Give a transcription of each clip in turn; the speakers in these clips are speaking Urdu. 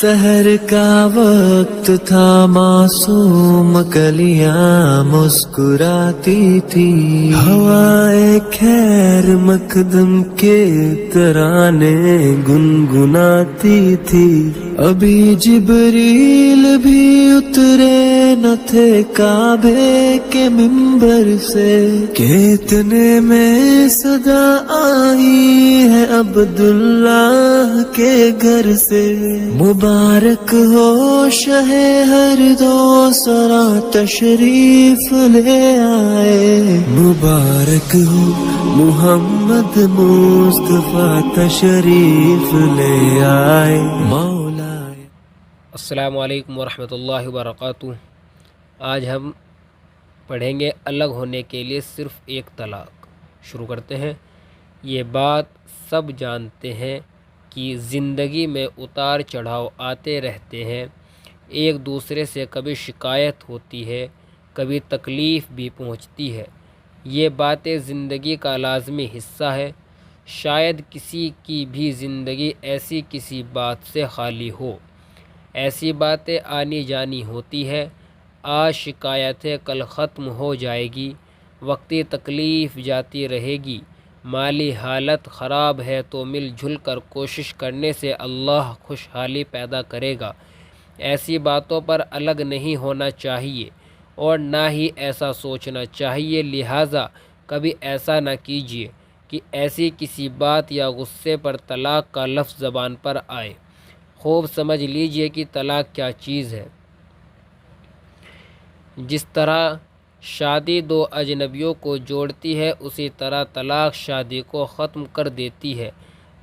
سحر کا وقت تھا، معصوم کلیاں مسکراتی تھی، ہوائے خیر مقدم کے ترانے گنگناتی تھی۔ ابھی جبریل بھی اترے نہ تھے کعبے کے منبر سے کہ اتنے میں صدا آئی ہے عبداللہ کے گھر سے۔ مبارک ہو شہ ہر دو سرا تشریف لے آئے، مبارک ہو محمد مصطفیٰ تشریف لے آئے مولا۔ السلام علیکم ورحمۃ اللہ وبرکاتہ۔ آج ہم پڑھیں گے الگ ہونے کے لیے صرف ایک طلاق۔ شروع کرتے ہیں۔ یہ بات سب جانتے ہیں کہ زندگی میں اتار چڑھاؤ آتے رہتے ہیں، ایک دوسرے سے کبھی شکایت ہوتی ہے، کبھی تکلیف بھی پہنچتی ہے۔ یہ باتیں زندگی کا لازمی حصہ ہے۔ شاید کسی کی بھی زندگی ایسی کسی بات سے خالی ہو۔ ایسی باتیں آنی جانی ہوتی ہے۔ آج شکایت ہے، کل ختم ہو جائے گی، وقتی تکلیف جاتی رہے گی۔ مالی حالت خراب ہے تو مل جل کر کوشش کرنے سے اللہ خوشحالی پیدا کرے گا۔ ایسی باتوں پر الگ نہیں ہونا چاہیے اور نہ ہی ایسا سوچنا چاہیے، لہٰذا کبھی ایسا نہ کیجیے کہ ایسی کسی بات یا غصے پر طلاق کا لفظ زبان پر آئے۔ خوب سمجھ لیجئے کہ طلاق کیا چیز ہے۔ جس طرح شادی دو اجنبیوں کو جوڑتی ہے، اسی طرح طلاق شادی کو ختم کر دیتی ہے۔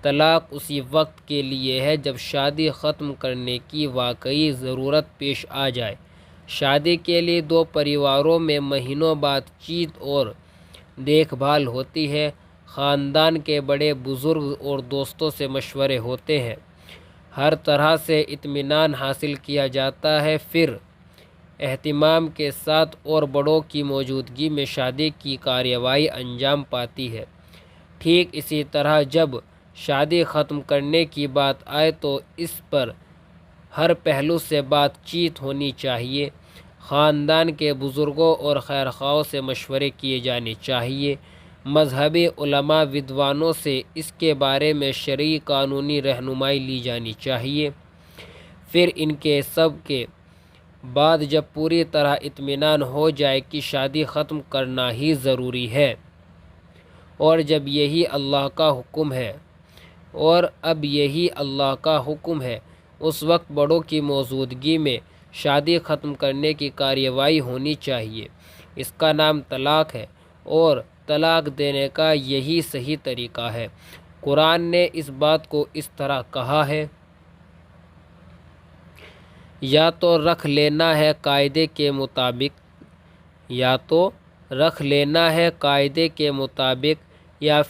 طلاق اسی وقت کے لیے ہے جب شادی ختم کرنے کی واقعی ضرورت پیش آ جائے۔ شادی کے لیے دو پریواروں میں مہینوں بات چیت اور دیکھ بھال ہوتی ہے، خاندان کے بڑے بزرگ اور دوستوں سے مشورے ہوتے ہیں، ہر طرح سے اطمینان حاصل کیا جاتا ہے، پھر اہتمام کے ساتھ اور بڑوں کی موجودگی میں شادی کی کارروائی انجام پاتی ہے۔ ٹھیک اسی طرح جب شادی ختم کرنے کی بات آئے تو اس پر ہر پہلو سے بات چیت ہونی چاہیے، خاندان کے بزرگوں اور خیر خواہوں سے مشورے کیے جانے چاہیے، مذہبی علماء ودوانوں سے اس کے بارے میں شرعی قانونی رہنمائی لی جانی چاہیے۔ پھر ان کے سب کے بعد جب پوری طرح اطمینان ہو جائے کہ شادی ختم کرنا ہی ضروری ہے اور جب یہی اللہ کا حکم ہے اللہ کا حکم ہے، اس وقت بڑوں کی موجودگی میں شادی ختم کرنے کی کارروائی ہونی چاہیے۔ اس کا نام طلاق ہے اور طلاق دینے کا یہی صحیح طریقہ ہے۔ قرآن نے اس بات کو اس طرح کہا ہے، یا تو رکھ لینا ہے قاعدے کے مطابق یا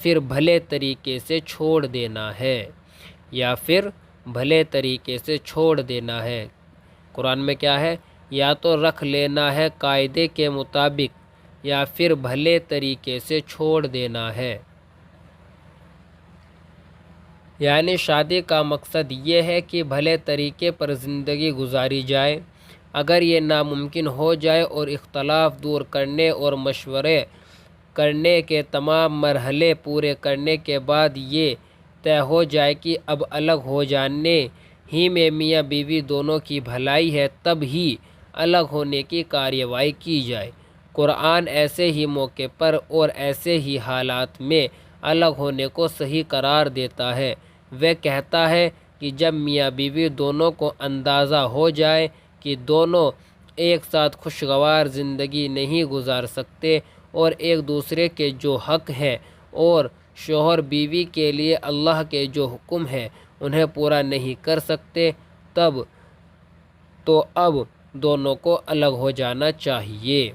پھر بھلے طریقے سے چھوڑ دینا ہے۔ قرآن میں کیا ہے؟ یا تو رکھ لینا ہے قاعدے کے مطابق یا پھر بھلے طریقے سے چھوڑ دینا ہے۔ یعنی شادی کا مقصد یہ ہے کہ بھلے طریقے پر زندگی گزاری جائے۔ اگر یہ ناممکن ہو جائے اور اختلاف دور کرنے اور مشورے کرنے کے تمام مرحلے پورے کرنے کے بعد یہ طے ہو جائے کہ اب الگ ہو جانے ہی میں میاں بیوی دونوں کی بھلائی ہے، تب ہی الگ ہونے کی کارروائی کی جائے۔ قرآن ایسے ہی موقع پر اور ایسے ہی حالات میں الگ ہونے کو صحیح قرار دیتا ہے۔ وہ کہتا ہے کہ جب میاں بیوی دونوں کو اندازہ ہو جائے کہ دونوں ایک ساتھ خوشگوار زندگی نہیں گزار سکتے اور ایک دوسرے کے جو حق ہیں اور شوہر بیوی کے لیے اللہ کے جو حکم ہیں انہیں پورا نہیں کر سکتے، اب دونوں کو الگ ہو جانا چاہیے۔